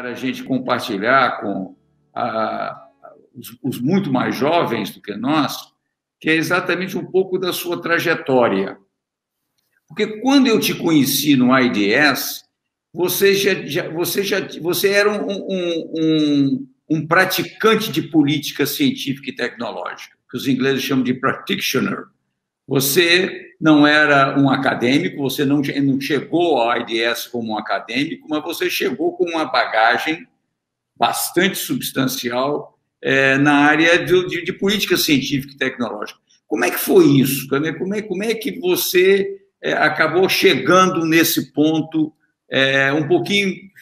para a gente compartilhar com os muito mais jovens do que nós, que é exatamente um pouco da sua trajetória. Porque quando eu te conheci no IDS, você era um praticante de política científica e tecnológica, que os ingleses chamam de practitioner. Você não era um acadêmico, você não chegou ao IDS como um acadêmico, mas você chegou com uma bagagem bastante substancial na área de política científica e tecnológica. Como é que foi isso? Como é que você acabou chegando nesse ponto,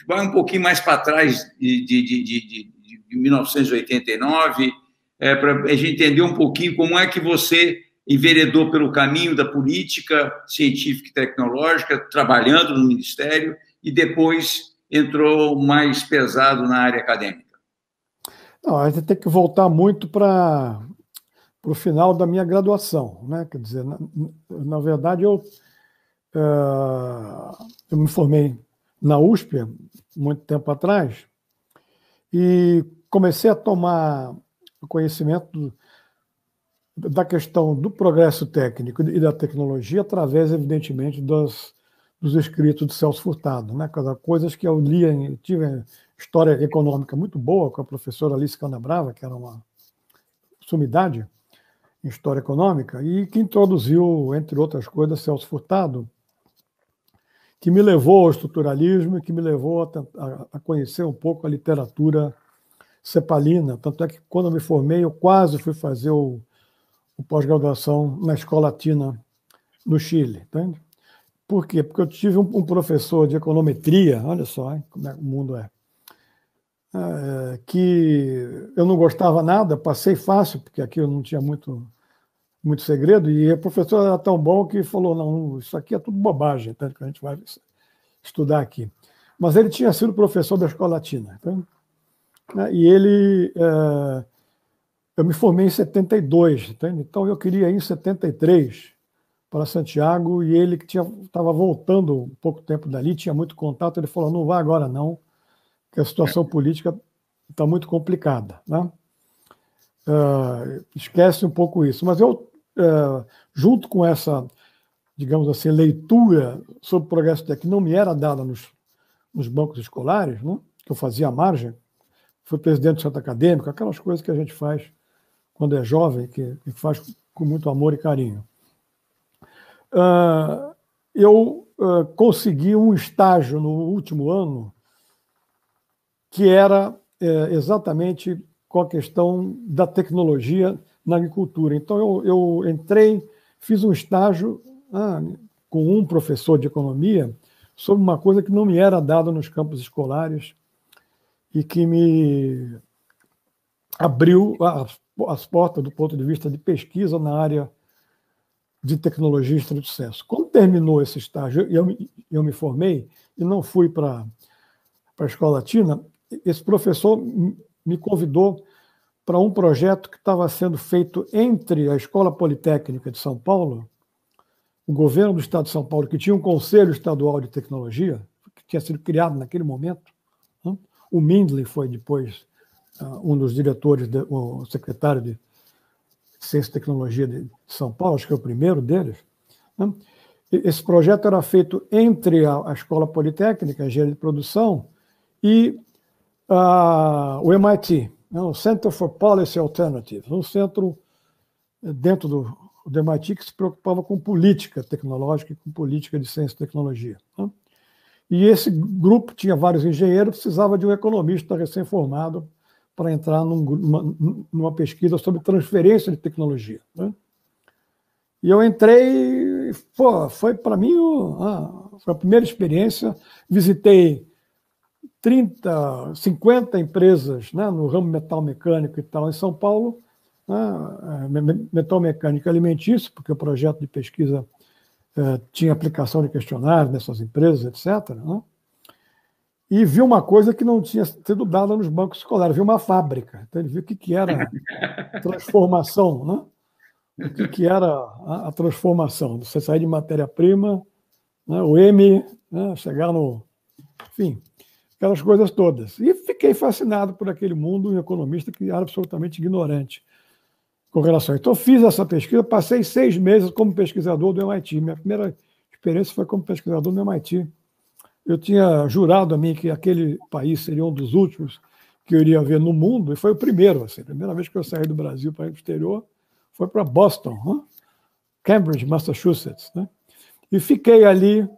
vai um pouquinho mais para trás de 1989, para a gente entender um pouquinho como é que você enveredou pelo caminho da política científica e tecnológica, trabalhando no Ministério, e depois entrou mais pesado na área acadêmica? Não, a gente tem que voltar muito para o final da minha graduação, né? Quer dizer, na verdade, eu me formei na USP, muito tempo atrás, e comecei a tomar conhecimento da questão do progresso técnico e da tecnologia através, evidentemente, dos escritos de Celso Furtado, né? Coisas que eu lia, tive história econômica muito boa com a professora Alice Canabrava, que era uma sumidade em história econômica, e que introduziu, entre outras coisas, Celso Furtado, que me levou ao estruturalismo e que me levou a conhecer um pouco a literatura cepalina. Tanto é que, quando eu me formei, eu quase fui fazer o pós-graduação na Escola Latina no Chile. Entende? Por quê? Porque eu tive um professor de econometria, olha só como é que o mundo que eu não gostava nada, passei fácil, porque aqui eu não tinha muito segredo, e o professor era tão bom que falou, não, isso aqui é tudo bobagem, tanto que a gente vai estudar aqui. Mas ele tinha sido professor da Escola Latina. E ele... eu me formei em 72, entende? Então eu queria ir em 73 para Santiago, e ele, que estava voltando um pouco tempo dali, tinha muito contato, ele falou, não vá agora não, que a situação política está muito complicada, né? Esquece um pouco isso. Mas eu, junto com essa, digamos assim, leitura sobre o progresso técnico, que não me era dada nos bancos escolares, né? Que eu fazia à margem, fui presidente do centro acadêmico, aquelas coisas que a gente faz quando é jovem, que faz com muito amor e carinho. Eu consegui um estágio no último ano que era exatamente com a questão da tecnologia na agricultura. Então, eu entrei, fiz um estágio com um professor de economia sobre uma coisa que não me era dada nos campos escolares e que me abriu as portas do ponto de vista de pesquisa na área de tecnologia e estrito senso. Quando terminou esse estágio, eu me formei e não fui para a Escola Latina, esse professor me convidou para um projeto que estava sendo feito entre a Escola Politécnica de São Paulo, o governo do Estado de São Paulo, que tinha um Conselho Estadual de Tecnologia, que tinha sido criado naquele momento. Né? O Mindley foi depois um dos diretores, o secretário de Ciência e Tecnologia de São Paulo, acho que é o primeiro deles. Né? Esse projeto era feito entre a Escola Politécnica, Engenharia de Produção, e o MIT, né, o Center for Policy Alternatives, um centro dentro do MIT que se preocupava com política tecnológica e com política de ciência e tecnologia. Né? E esse grupo tinha vários engenheiros, precisava de um economista recém-formado para entrar numa pesquisa sobre transferência de tecnologia. Né? E eu entrei, foi para mim foi a primeira experiência, visitei 30, 50 empresas, né, no ramo metal mecânico e tal, em São Paulo, né, metal mecânico alimentício, porque o projeto de pesquisa tinha aplicação de questionários nessas empresas, etc. Né, e vi uma coisa que não tinha sido dada nos bancos escolares, vi uma fábrica. Então ele viu o que era transformação, né? O que era a transformação, você sair de matéria-prima, né, o M, né, chegar no... Enfim... aquelas coisas todas. E fiquei fascinado por aquele mundo, um economista que era absolutamente ignorante com relação a isso. Então, fiz essa pesquisa, passei 6 meses como pesquisador do MIT. Minha primeira experiência foi como pesquisador do MIT. Eu tinha jurado a mim que aquele país seria um dos últimos que eu iria ver no mundo, e foi o primeiro. Assim, a primeira vez que eu saí do Brasil para ir para o exterior foi para Boston, né? Cambridge, Massachusetts. Né? E fiquei ali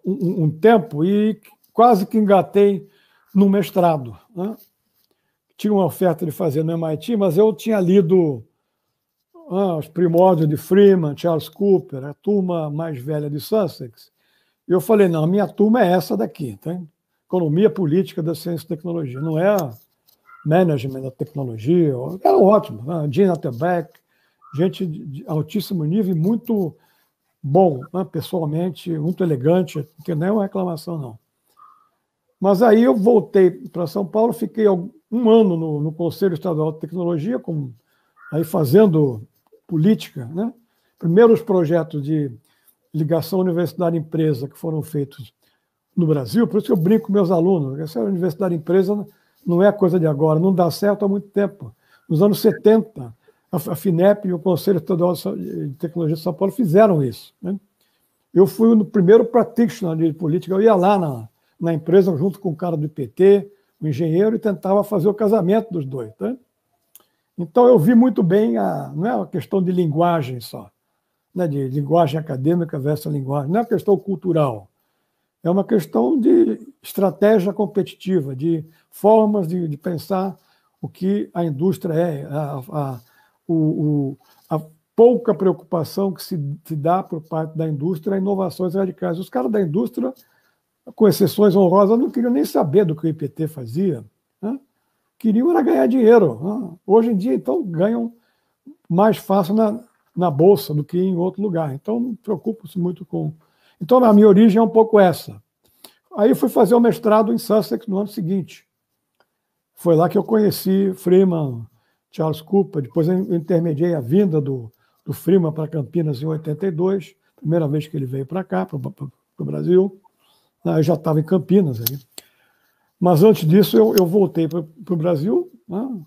um tempo e quase que engatei no mestrado. Né? Tinha uma oferta de fazer no MIT, mas eu tinha lido os primórdios de Freeman, Charles Cooper, a turma mais velha de Sussex. E eu falei, não, a minha turma é essa daqui, tá? Economia política da ciência e tecnologia, não é management da tecnologia. Era ótimo, né? Gina Tebeck, gente de altíssimo nível e muito bom, né? Pessoalmente, muito elegante, não tem nenhuma reclamação, não. Mas aí eu voltei para São Paulo, fiquei um ano no Conselho Estadual de Tecnologia, aí fazendo política, né? Primeiros projetos de ligação universidade-empresa que foram feitos no Brasil, por isso que eu brinco com meus alunos, essa universidade-empresa não é coisa de agora, não dá certo há muito tempo. Nos anos 70, a FINEP e o Conselho Estadual de Tecnologia de São Paulo fizeram isso. Né? Eu fui o primeiro practitioner de política, eu ia lá na empresa junto com o cara do IPT, o engenheiro, e tentava fazer o casamento dos dois. Tá? Então eu vi muito bem, não é uma questão de linguagem só, né, de linguagem acadêmica versus linguagem, não é uma questão cultural, é uma questão de estratégia competitiva, de formas de pensar o que a indústria é, a pouca preocupação que se dá por parte da indústria a inovações radicais. Os caras da indústria, com exceções honrosas, não queriam nem saber do que o IPT fazia, né? Queriam era ganhar dinheiro. Né? Hoje em dia, então, ganham mais fácil na Bolsa do que em outro lugar. Então, não preocupo-se muito com... Então, a minha origem é um pouco essa. Aí eu fui fazer o mestrado em Sussex no ano seguinte. Foi lá que eu conheci Freeman, Charles Cooper, depois eu intermediei a vinda do Freeman para Campinas em 82, primeira vez que ele veio para cá, para o Brasil. Eu já estava em Campinas aí. Mas antes disso eu voltei para o Brasil, né,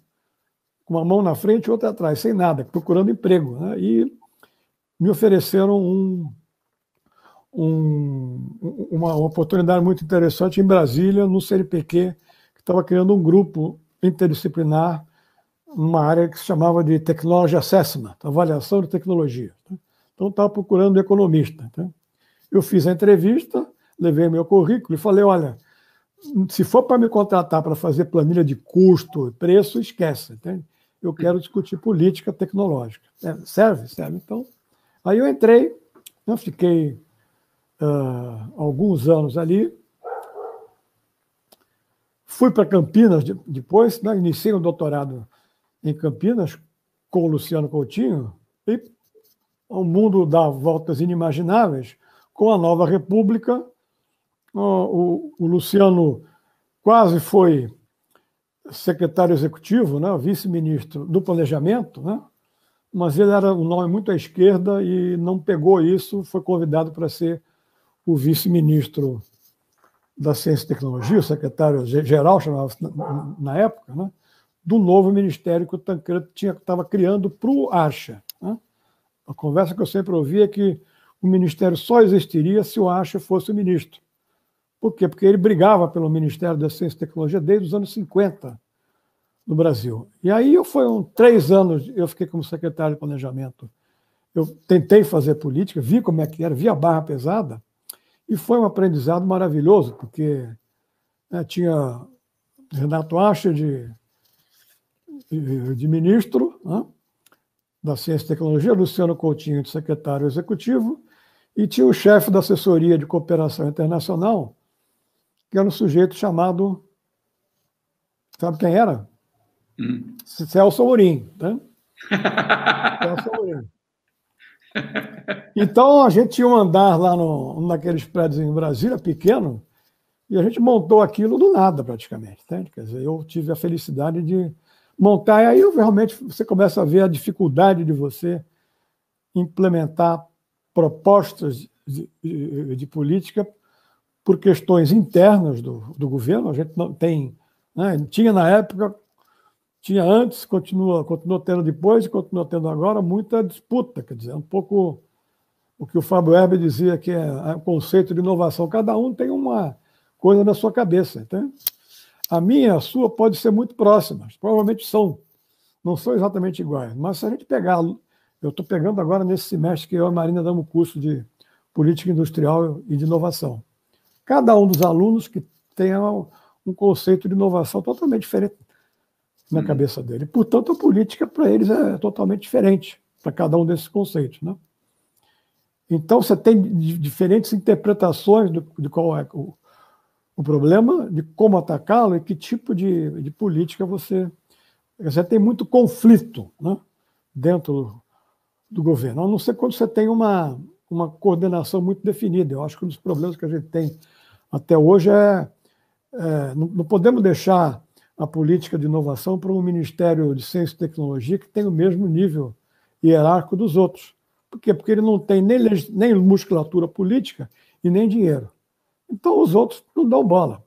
com uma mão na frente e outra atrás, sem nada, procurando emprego. Né, e me ofereceram uma oportunidade muito interessante em Brasília, no CNPq, que estava criando um grupo interdisciplinar numa área que se chamava de Technology Assessment, avaliação de tecnologia. Então, estava procurando um economista. Eu fiz a entrevista, levei meu currículo e falei, olha, se for para me contratar para fazer planilha de custo, preço, esquece. Entende? Eu quero discutir política tecnológica. Serve? Serve. Então, aí eu entrei, eu fiquei alguns anos ali, fui para Campinas depois, né, iniciei um doutorado em Campinas com o Luciano Coutinho, e o mundo dá voltas inimagináveis. Com a nova República, o Luciano quase foi secretário executivo, né, vice-ministro do planejamento, né, mas ele era um nome muito à esquerda e não pegou isso, foi convidado para ser o vice-ministro da Ciência e Tecnologia, o secretário-geral, chamava-se na época, né, do novo ministério que o Tancredo estava criando para o Acha. Né? A conversa que eu sempre ouvi é que o ministério só existiria se o Acha fosse o ministro. Por quê? Porque ele brigava pelo Ministério da Ciência e Tecnologia desde os anos 50 no Brasil. E aí foram 3 anos, eu fiquei como secretário de planejamento. Eu tentei fazer política, vi como é que era, vi a barra pesada, e foi um aprendizado maravilhoso, porque tinha Renato Acha de ministro, né, da Ciência e Tecnologia, Luciano Coutinho de secretário executivo, e tinha o chefe da assessoria de cooperação internacional, que era um sujeito chamado, sabe quem era? Celso Amorim. Né? Celso Amorim. Então, a gente tinha um andar lá naqueles prédios em Brasília, pequeno, e a gente montou aquilo do nada, praticamente. Tá? Quer dizer, eu tive a felicidade de montar, e aí realmente você começa a ver a dificuldade de você implementar propostas de política por questões internas do governo. A gente não tem, né, tinha na época, tinha antes, continua tendo depois, continua tendo agora muita disputa, quer dizer, um pouco o que o Fábio Weber dizia que é o conceito de inovação. Cada um tem uma coisa na sua cabeça, entende? A minha e a sua pode ser muito próximas, provavelmente são, não são exatamente iguais, mas se a gente pegar, eu estou pegando agora nesse semestre que eu e a Marina damos curso de política industrial e de inovação. Cada um dos alunos que tem um conceito de inovação totalmente diferente na cabeça dele. Portanto, a política para eles é totalmente diferente, para cada um desses conceitos, né? Então, você tem diferentes interpretações de qual é o problema, de como atacá-lo e que tipo de política você tem muito conflito, né, dentro do governo. A não ser quando você tem uma coordenação muito definida. Eu acho que um dos problemas que a gente tem até hoje não podemos deixar a política de inovação para um Ministério de Ciência e Tecnologia que tem o mesmo nível hierárquico dos outros. Por quê? Porque ele não tem nem musculatura política e nem dinheiro. Então, os outros não dão bola.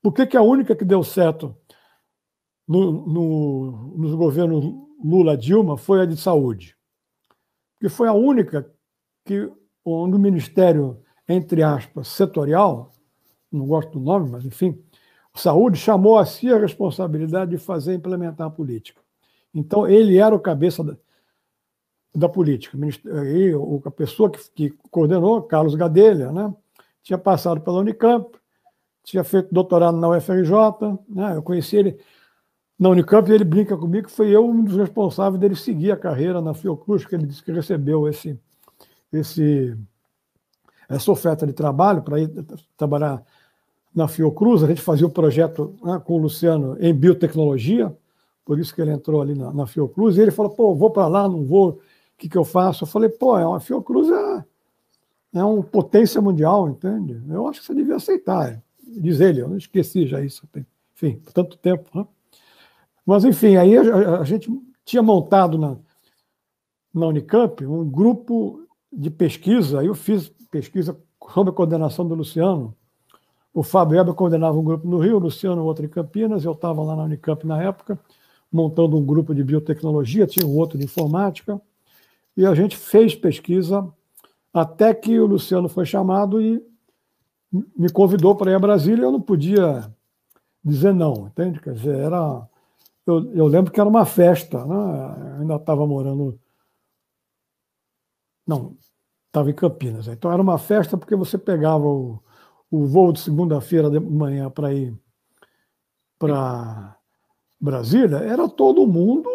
Por que a única que deu certo nos governos Lula-Dilma foi a de saúde? Porque foi a única que o ministério, entre aspas, setorial, não gosto do nome, mas enfim, saúde chamou a si a responsabilidade de fazer e implementar a política. Então, ele era o cabeça da política. E a pessoa que coordenou, Carlos Gadelha, né, tinha passado pela Unicamp, tinha feito doutorado na UFRJ, né, eu conheci ele na Unicamp e ele brinca comigo que foi eu um dos responsáveis dele seguir a carreira na Fiocruz, que ele disse que recebeu essa oferta de trabalho para ir trabalhar na Fiocruz. A gente fazia o projeto, né, com o Luciano em biotecnologia, por isso que ele entrou ali na Fiocruz, e ele falou, pô, vou para lá, não vou, o que eu faço? Eu falei, pô, a Fiocruz é uma potência mundial, entende? Eu acho que você devia aceitar, diz ele, eu não esqueci já isso, enfim, por tanto tempo, né? Mas, enfim, aí a gente tinha montado na Unicamp um grupo de pesquisa, aí eu fiz pesquisa sob a coordenação do Luciano. O Fábio Weber coordenava um grupo no Rio, o Luciano outro em Campinas, eu estava lá na Unicamp na época, montando um grupo de biotecnologia, tinha um outro de informática, e a gente fez pesquisa até que o Luciano foi chamado e me convidou para ir a Brasília, e eu não podia dizer não, entende? Quer dizer, eu lembro que era uma festa, né? Eu ainda estava morando... Não, estava em Campinas. Então era uma festa porque você pegava o voo de segunda-feira de manhã para ir para Brasília, era todo mundo,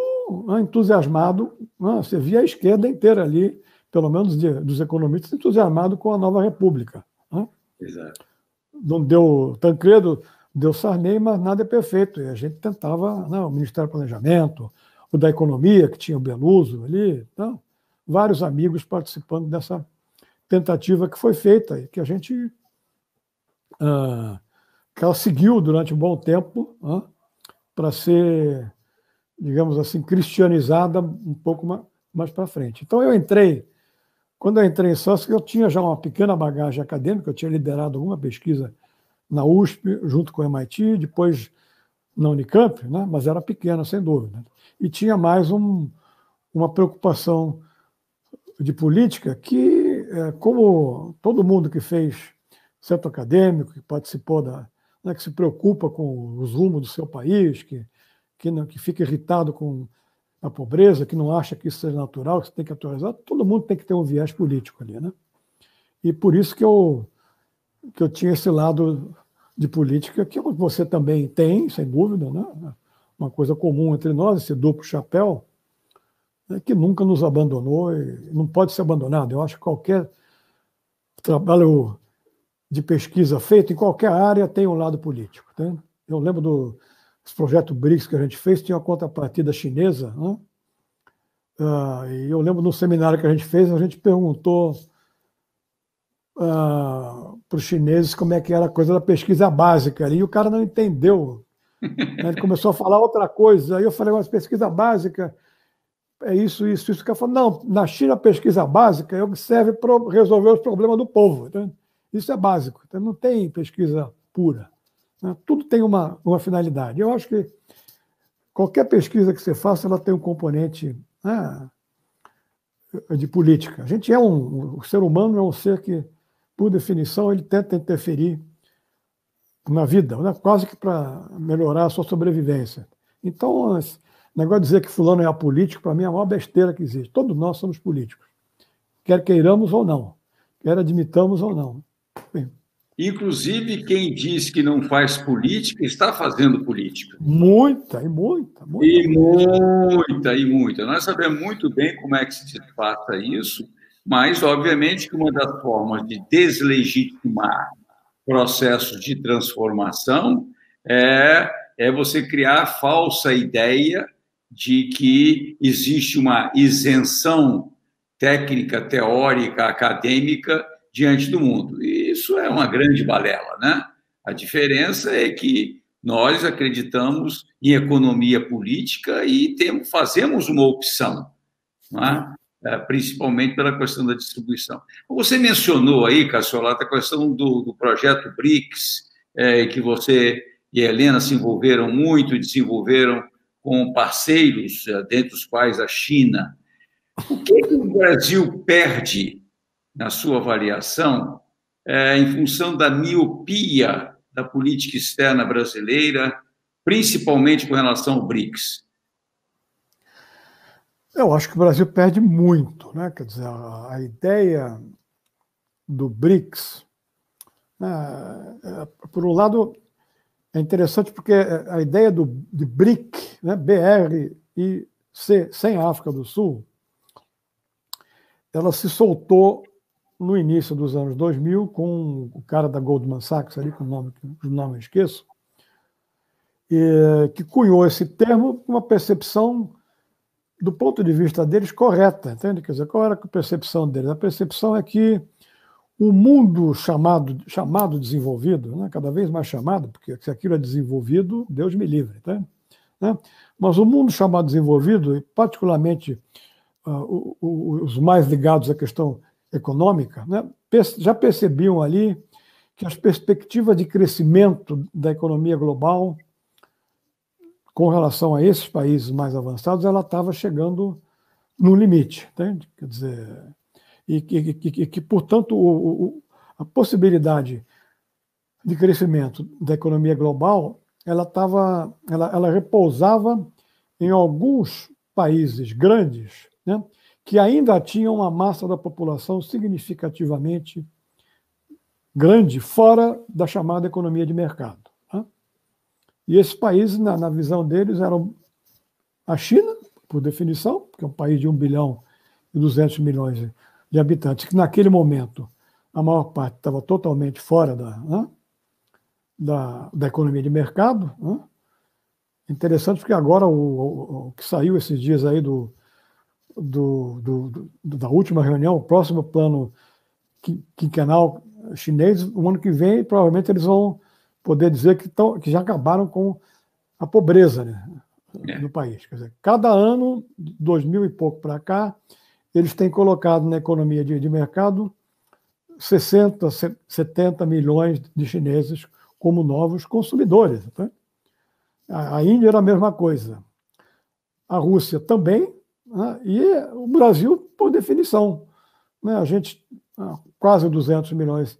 né, entusiasmado, né? Você via a esquerda inteira ali, pelo menos dos economistas, entusiasmado com a nova república, né? Exato. Não deu Tancredo, deu Sarney, mas nada é perfeito. E a gente tentava, né, o Ministério do Planejamento, o da Economia, que tinha o Beluso ali, então, vários amigos participando dessa tentativa que foi feita e que a gente que ela seguiu durante um bom tempo, né, para ser, digamos assim, cristianizada um pouco mais para frente. Então, quando eu entrei em Sussex, eu tinha já uma pequena bagagem acadêmica, eu tinha liderado alguma pesquisa na USP, junto com o MIT, depois na Unicamp, né? Mas era pequena, sem dúvida. E tinha mais uma preocupação de política que, como todo mundo que fez centro acadêmico, que participou né, que se preocupa com os rumos do seu país, que fica irritado com a pobreza, que não acha que isso seja natural, que você tem que atualizar, todo mundo tem que ter um viés político ali, né? E por isso que eu tinha esse lado de política, que você também tem, sem dúvida, né? Uma coisa comum entre nós, esse duplo chapéu, né, que nunca nos abandonou e não pode ser abandonado. Eu acho que qualquer trabalho de pesquisa feito, em qualquer área, tem um lado político. Tá? Eu lembro dos projetos BRICS que a gente fez, tinha uma contrapartida chinesa, né? E eu lembro no seminário que a gente fez, a gente perguntou para os chineses como é que era a coisa da pesquisa básica ali, e o cara não entendeu. Né? Ele começou a falar outra coisa, aí eu falei, mas pesquisa básica é isso. O cara falou, não, na China a pesquisa básica é o que serve para resolver os problemas do povo. Entende? Isso é básico, então não tem pesquisa pura, né? Tudo tem uma finalidade. Eu acho que qualquer pesquisa que você faça, ela tem um componente, né, de política. A gente o ser humano é um ser que, por definição, ele tenta interferir na vida, né, quase que para melhorar a sua sobrevivência. Então, esse negócio de dizer que fulano é apolítico, para mim, é a maior besteira que existe. Todos nós somos políticos, quer queiramos ou não, quer admitamos ou não. Bem, Inclusive, quem diz que não faz política está fazendo política. muita, e muita, muita. E muita, e muita. Nós sabemos muito bem como é que se passa isso, mas, obviamente, que uma das formas de deslegitimar processos de transformação é você criar a falsa ideia de que existe uma isenção técnica, teórica, acadêmica diante do mundo. E isso é uma grande balela, né? A diferença é que nós acreditamos em economia política e fazemos uma opção, não é? Principalmente pela questão da distribuição. Você mencionou aí, Cassiolata, a questão do projeto BRICS, que você e a Helena se envolveram muito e desenvolveram com parceiros, dentre os quais a China. O que o Brasil perde, na sua avaliação, em função da miopia da política externa brasileira, principalmente com relação ao BRICS? Eu acho que o Brasil perde muito, né? Quer dizer, a ideia do BRICS, né, por um lado, é interessante porque a ideia de BRIC, né, BRIC, sem a África do Sul, ela se soltou no início dos anos 2000 com o cara da Goldman Sachs, ali, com o nome eu esqueço, que cunhou esse termo com uma percepção, do ponto de vista deles, correta. Entende? Quer dizer, qual era a percepção deles? A percepção é que o mundo chamado desenvolvido, né, cada vez mais chamado, porque se aquilo é desenvolvido, Deus me livre, tá? Né? Mas o mundo chamado desenvolvido, e particularmente os mais ligados à questão econômica, né, já percebiam ali que as perspectivas de crescimento da economia global com relação a esses países mais avançados, ela estava chegando no limite, entende? Quer dizer, e que portanto, a possibilidade de crescimento da economia global, ela repousava em alguns países grandes, né, que ainda tinham uma massa da população significativamente grande fora da chamada economia de mercado. Né? E esses países, na visão deles, eram a China, por definição, que é um país de 1 bilhão e 200 milhões de habitantes, que naquele momento a maior parte estava totalmente fora da economia de mercado. Né? Interessante porque agora o que saiu esses dias aí da última reunião, o próximo plano quinquenal chinês, o ano que vem, provavelmente eles vão poder dizer que já acabaram com a pobreza, né, no país. Quer dizer, cada ano, 2000 e pouco para cá, eles têm colocado na economia de mercado 60, 70 milhões de chineses como novos consumidores. Tá? A Índia era a mesma coisa. A Rússia também, né? E o Brasil, por definição. Né? A gente, quase 200 milhões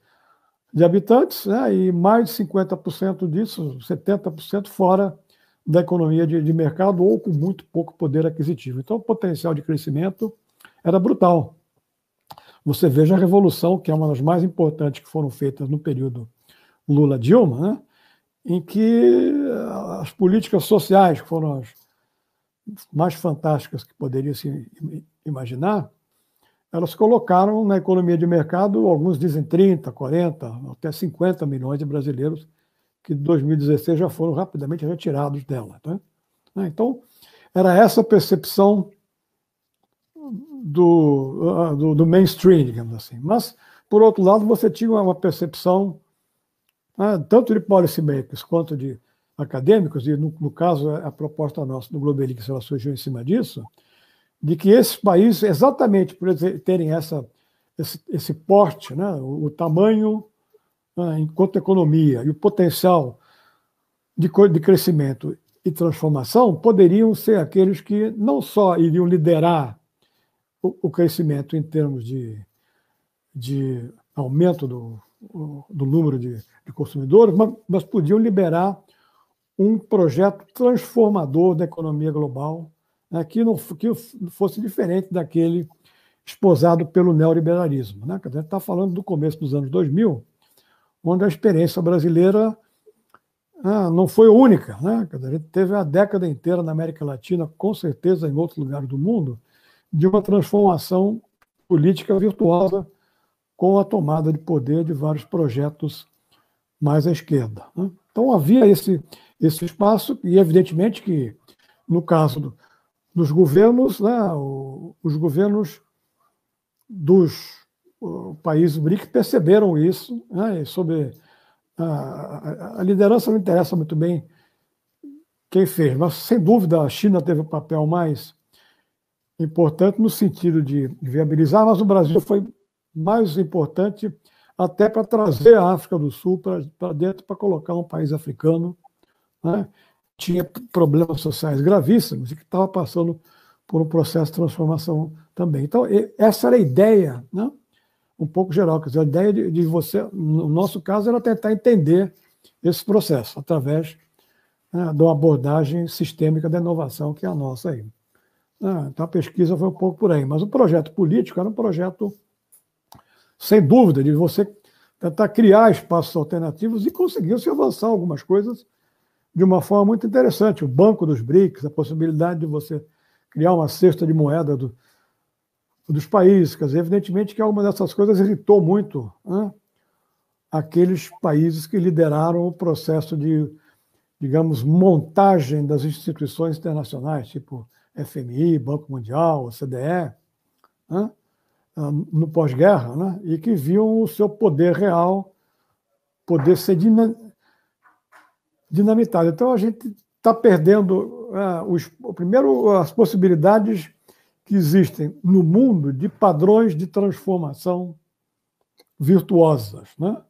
de habitantes, né? E mais de 50% disso, 70% fora da economia de mercado ou com muito pouco poder aquisitivo. Então, o potencial de crescimento era brutal. Você veja a revolução, que é uma das mais importantes que foram feitas no período Lula-Dilma, né? Em que as políticas sociais, que foram as mais fantásticas que poderia se imaginar, elas colocaram na economia de mercado, alguns dizem 30, 40, até 50 milhões de brasileiros que em 2016 já foram rapidamente retirados dela. Tá? Então, era essa percepção do mainstream, digamos assim. Mas, por outro lado, você tinha uma percepção, tanto de policymakers quanto de acadêmicos, e no caso a proposta nossa do Globelix ela surgiu em cima disso, de que esses países, exatamente por terem esse porte, né, o tamanho enquanto economia, e o potencial de crescimento e transformação poderiam ser aqueles que não só iriam liderar o crescimento em termos de aumento do número de consumidores, mas podiam liberar um projeto transformador da economia global, né, que fosse diferente daquele esposado pelo neoliberalismo. Né? A gente está falando do começo dos anos 2000, onde a experiência brasileira não foi única. Né? A gente teve a década inteira na América Latina, com certeza em outros lugares do mundo, de uma transformação política virtuosa com a tomada de poder de vários projetos mais à esquerda. Né? Então havia esse espaço, e evidentemente que, no caso dos governos, né, os governos dos países BRIC perceberam isso, né, e sobre a liderança não interessa muito bem quem fez, mas sem dúvida a China teve um papel mais importante no sentido de viabilizar, mas o Brasil foi mais importante até para trazer a África do Sul para dentro, para colocar um país africano, né? Tinha problemas sociais gravíssimos e que estava passando por um processo de transformação também. Então, essa era a ideia, né? Um pouco geral, quer dizer, a ideia de você, no nosso caso, era tentar entender esse processo através, né, de uma abordagem sistêmica da inovação, que é a nossa aí. Então, a pesquisa foi um pouco por aí, mas o projeto político era um projeto, sem dúvida, de você tentar criar espaços alternativos e conseguiu-se avançar algumas coisas de uma forma muito interessante. O Banco dos BRICS, a possibilidade de você criar uma cesta de moeda dos países. Quer dizer, evidentemente que alguma dessas coisas irritou muito, né, aqueles países que lideraram o processo de, digamos, montagem das instituições internacionais, tipo FMI, Banco Mundial, OCDE, né, no pós-guerra, né, e que viam o seu poder real poder ser dinamitado. Então, a gente está perdendo, primeiro, as possibilidades que existem no mundo de padrões de transformação virtuosas. Né?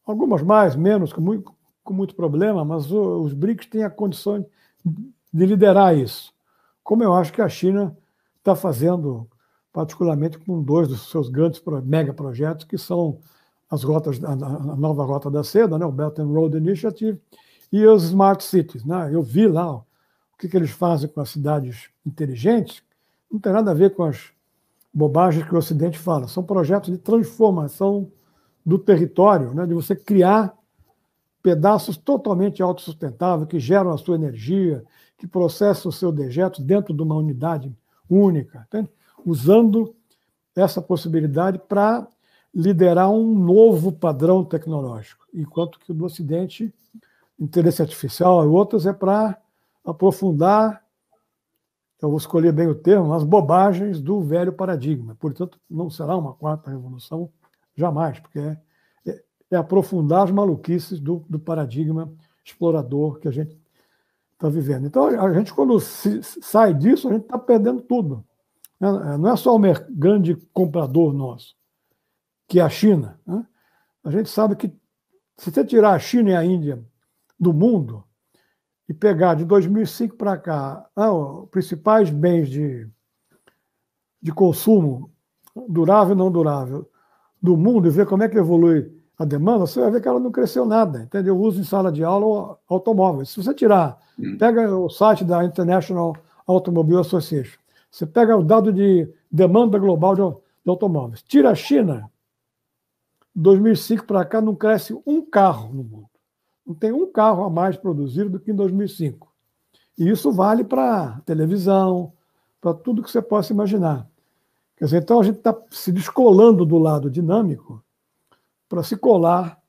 Algumas mais, menos, com muito problema, mas os BRICS têm a condição de liderar isso. Como eu acho que a China está fazendo, particularmente com dois dos seus grandes megaprojetos, que são as rotas, a nova Rota da Seda, né, o Belt and Road Initiative, e os Smart Cities. Né? Eu vi lá o que eles fazem com as cidades inteligentes, não tem nada a ver com as bobagens que o Ocidente fala, são projetos de transformação do território, né, de você criar pedaços totalmente autossustentáveis, que geram a sua energia, que processam o seu dejeto dentro de uma unidade única, entende? Usando essa possibilidade para liderar um novo padrão tecnológico, enquanto que o do Ocidente, interesse artificial e outras, é para aprofundar, eu vou escolher bem o termo, as bobagens do velho paradigma. Portanto, não será uma quarta revolução, jamais, porque é aprofundar as maluquices do paradigma explorador que a gente está vivendo. Então, a gente, quando sai disso, a gente está perdendo tudo. Não é só o grande comprador nosso, que é a China. Né? A gente sabe que, se você tirar a China e a Índia do mundo e pegar de 2005 para cá os principais bens de consumo, durável e não durável, do mundo, e ver como é que evolui a demanda, você vai ver que ela não cresceu nada. Entendeu? Eu uso em sala de aula automóveis. Se você pega o site da International Automobile Association, você pega o dado de demanda global de automóveis, tira a China, 2005 para cá não cresce um carro no mundo. Não tem um carro a mais produzido do que em 2005. E isso vale para televisão, para tudo que você possa imaginar. Quer dizer, então a gente está se descolando do lado dinâmico para se colar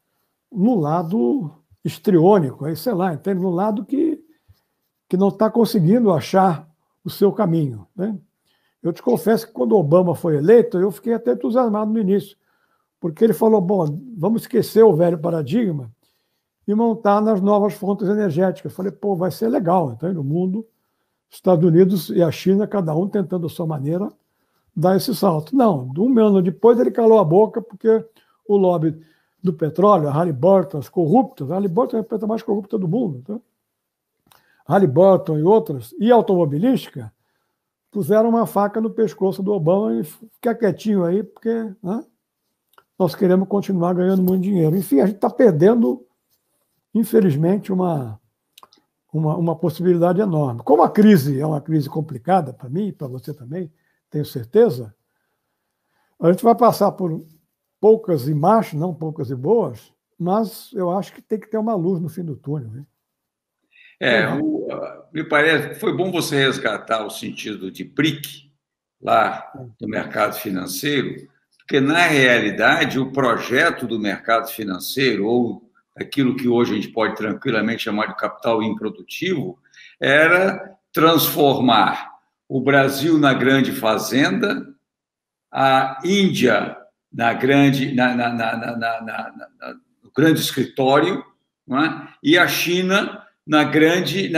no lado histriônico, aí, sei lá, entende? No lado que não está conseguindo achar o seu caminho. Né? Eu te confesso que quando o Obama foi eleito, eu fiquei até entusiasmado no início, porque ele falou, bom, vamos esquecer o velho paradigma e montar nas novas fontes energéticas. Eu falei, pô, vai ser legal. Então, no mundo, Estados Unidos e a China, cada um tentando a sua maneira dar esse salto. Não, um ano depois ele calou a boca porque o lobby do petróleo, a Halliburton, as corruptas, a Halliburton é a empresa mais corrupta do mundo, tá? Halliburton e outras, e automobilística, puseram uma faca no pescoço do Obama e fica quietinho aí, porque, né, nós queremos continuar ganhando muito dinheiro. Enfim, a gente está perdendo, infelizmente, uma possibilidade enorme. Como a crise é uma crise complicada para mim e para você também, tenho certeza, a gente vai passar por poucas e más, não poucas e boas, mas eu acho que tem que ter uma luz no fim do túnel, né? Me parece que foi bom você resgatar o sentido de BRIC lá no mercado financeiro, porque, na realidade, o projeto do mercado financeiro, ou aquilo que hoje a gente pode tranquilamente chamar de capital improdutivo, era transformar o Brasil na grande fazenda, a Índia no grande escritório, não é? E a China na grande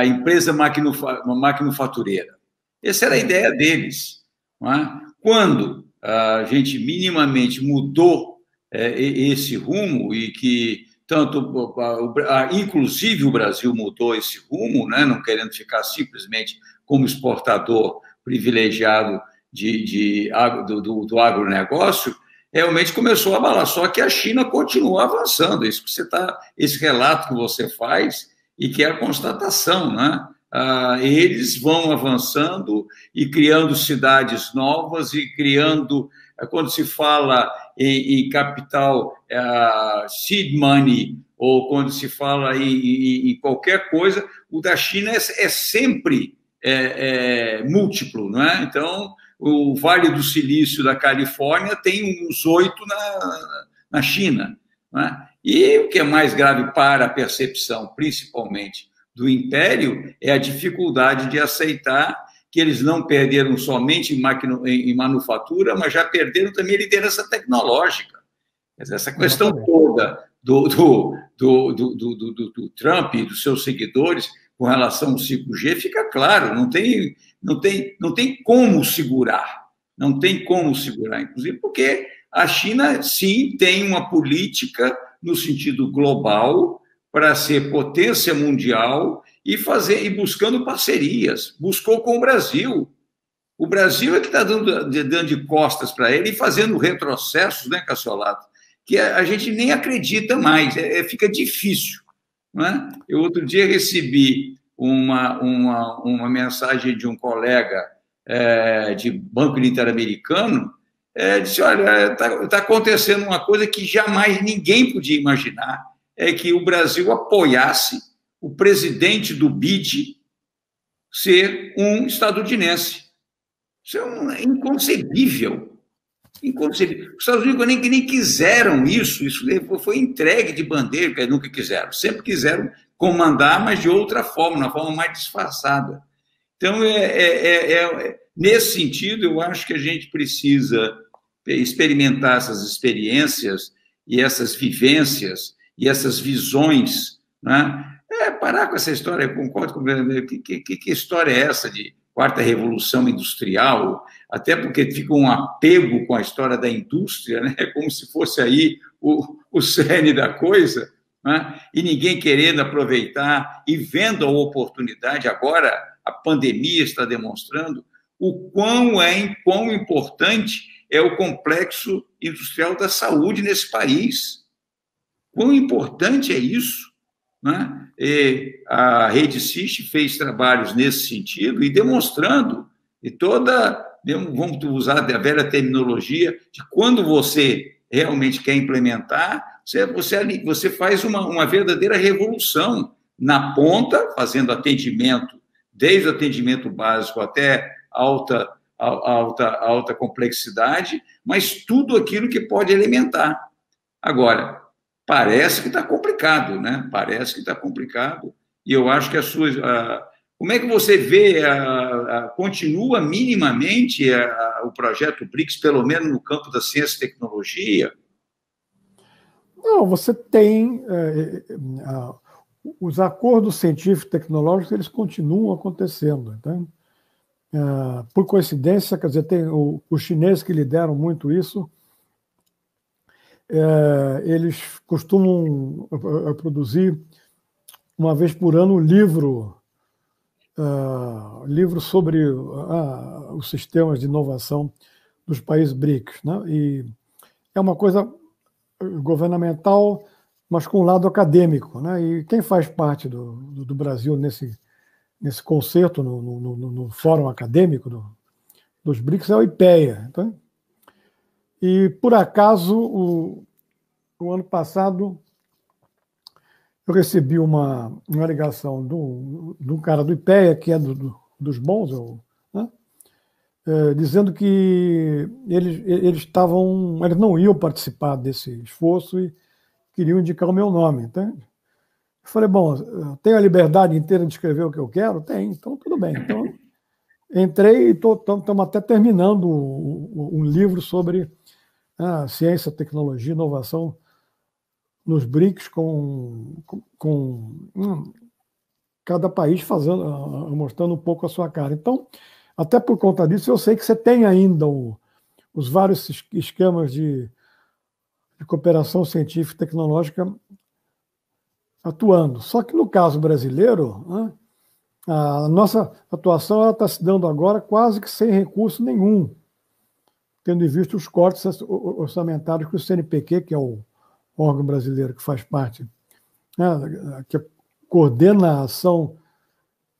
empresa maquinofatureira. Essa era a ideia deles. Não é? Quando a gente minimamente mudou esse rumo e que inclusive o Brasil mudou esse rumo, né? Não querendo ficar simplesmente como exportador privilegiado do agronegócio, realmente começou a abalar. Só que a China continua avançando. Esse relato que você faz e que é a constatação, né? Eles vão avançando e criando cidades novas e criando, quando se fala em capital seed money, ou quando se fala em qualquer coisa, o da China é sempre múltiplo, não é? Então, o Vale do Silício da Califórnia tem uns 8 na China, não é? E o que é mais grave para a percepção, principalmente do Império, é a dificuldade de aceitar que eles não perderam somente em manufatura, mas já perderam também liderança tecnológica. Essa questão toda do Trump e dos seus seguidores com relação ao 5G fica claro, não tem como segurar, não tem como segurar, inclusive porque a China, sim, tem uma política no sentido global para ser potência mundial e buscando parcerias. Buscou com o Brasil. O Brasil é que está dando de costas para ele e fazendo retrocessos, né, Cassiolato, que a gente nem acredita mais, fica difícil. Não é? Eu, outro dia, recebi uma mensagem de um colega de Banco Interamericano, disse, olha, está acontecendo uma coisa que jamais ninguém podia imaginar, é que o Brasil apoiasse o presidente do BID ser um estadunidense. Isso é inconcebível. Inconcebível. Os Estados Unidos nem quiseram isso foi entregue de bandeja, porque nunca quiseram. Sempre quiseram comandar, mas de outra forma, uma forma mais disfarçada. Então, nesse sentido, eu acho que a gente precisa experimentar essas experiências e essas vivências e essas visões, né? Parar com essa história, eu concordo com que história é essa de quarta revolução industrial, até porque fica um apego com a história da indústria, né? Como se fosse aí o cerne da coisa, né? E ninguém querendo aproveitar e vendo a oportunidade. Agora, a pandemia está demonstrando o quão importante é o complexo industrial da saúde nesse país. Quão importante é isso, né? E a Rede Siste fez trabalhos nesse sentido e demonstrando, vamos usar a velha terminologia, de quando você realmente quer implementar, você faz uma verdadeira revolução na ponta, fazendo atendimento, desde o atendimento básico até alta complexidade, mas tudo aquilo que pode alimentar. Agora, parece que está complicado, né? Parece que está complicado. E eu acho que como é que você vê, continua minimamente o projeto BRICS, pelo menos no campo da ciência e tecnologia? Não, você tem os acordos científicos e tecnológicos, eles continuam acontecendo. Tá? Por coincidência, quer dizer, tem os chineses que lideram muito isso, eles costumam produzir, uma vez por ano, um livro sobre os sistemas de inovação dos países BRICS, né? E é uma coisa governamental, mas com um lado acadêmico, né? E quem faz parte do Brasil nesse concerto, no fórum acadêmico dos BRICS, é o IPEA. Então, e, por acaso, o ano passado, eu recebi uma ligação de um cara do IPEA, que é dos bons, né? Dizendo que eles não iam participar desse esforço e queriam indicar o meu nome. Entende? Eu falei, bom, eu tenho a liberdade inteira de escrever o que eu quero? Tem, então tudo bem. Então, entrei e estamos até terminando um livro sobre ciência, tecnologia, inovação nos BRICS, com cada país mostrando um pouco a sua cara. Então, até por conta disso, eu sei que você tem ainda os vários esquemas de cooperação científica e tecnológica atuando. Só que no caso brasileiro, né, a nossa atuação está se dando agora quase que sem recurso nenhum, tendo em vista os cortes orçamentários que o CNPq, que é o órgão brasileiro que faz parte, né, que coordena a ação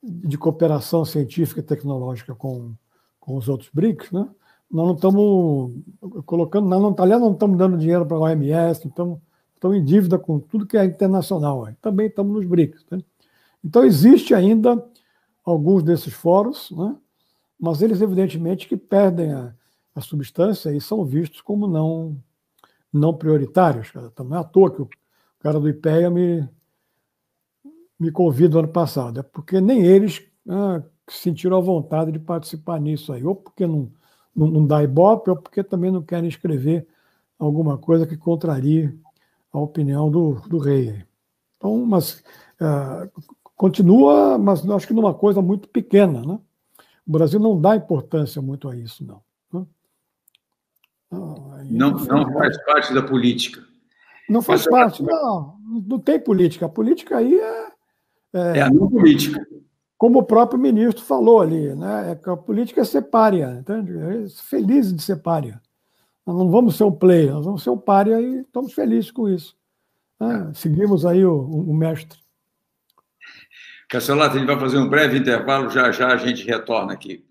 de cooperação científica e tecnológica com os outros BRICS, né? Nós não estamos colocando, aliás, não estamos dando dinheiro para a OMS, estamos em dívida com tudo que é internacional. Também estamos nos BRICS. Né? Então, existe ainda alguns desses fóruns, né? Mas eles, evidentemente, que perdem a substância e são vistos como não prioritários. Então, não é à toa que o cara do IPEA me convida ano passado, é porque nem eles sentiram a vontade de participar nisso aí, ou porque não dá ibope, ou porque também não querem escrever alguma coisa que contrarie a opinião do rei. Então, mas continua, mas acho que numa coisa muito pequena, né? O Brasil não dá importância muito a isso, não. Não faz parte da política. Não faz parte, não tem política. A política aí é a não política. Como o próprio ministro falou ali, né? A política é ser pária, entende? Felizes de ser pária. Nós não vamos ser um player, nós vamos ser um pária e estamos felizes com isso. Seguimos aí o mestre. Cassiolato, a gente vai fazer um breve intervalo, já a gente retorna aqui.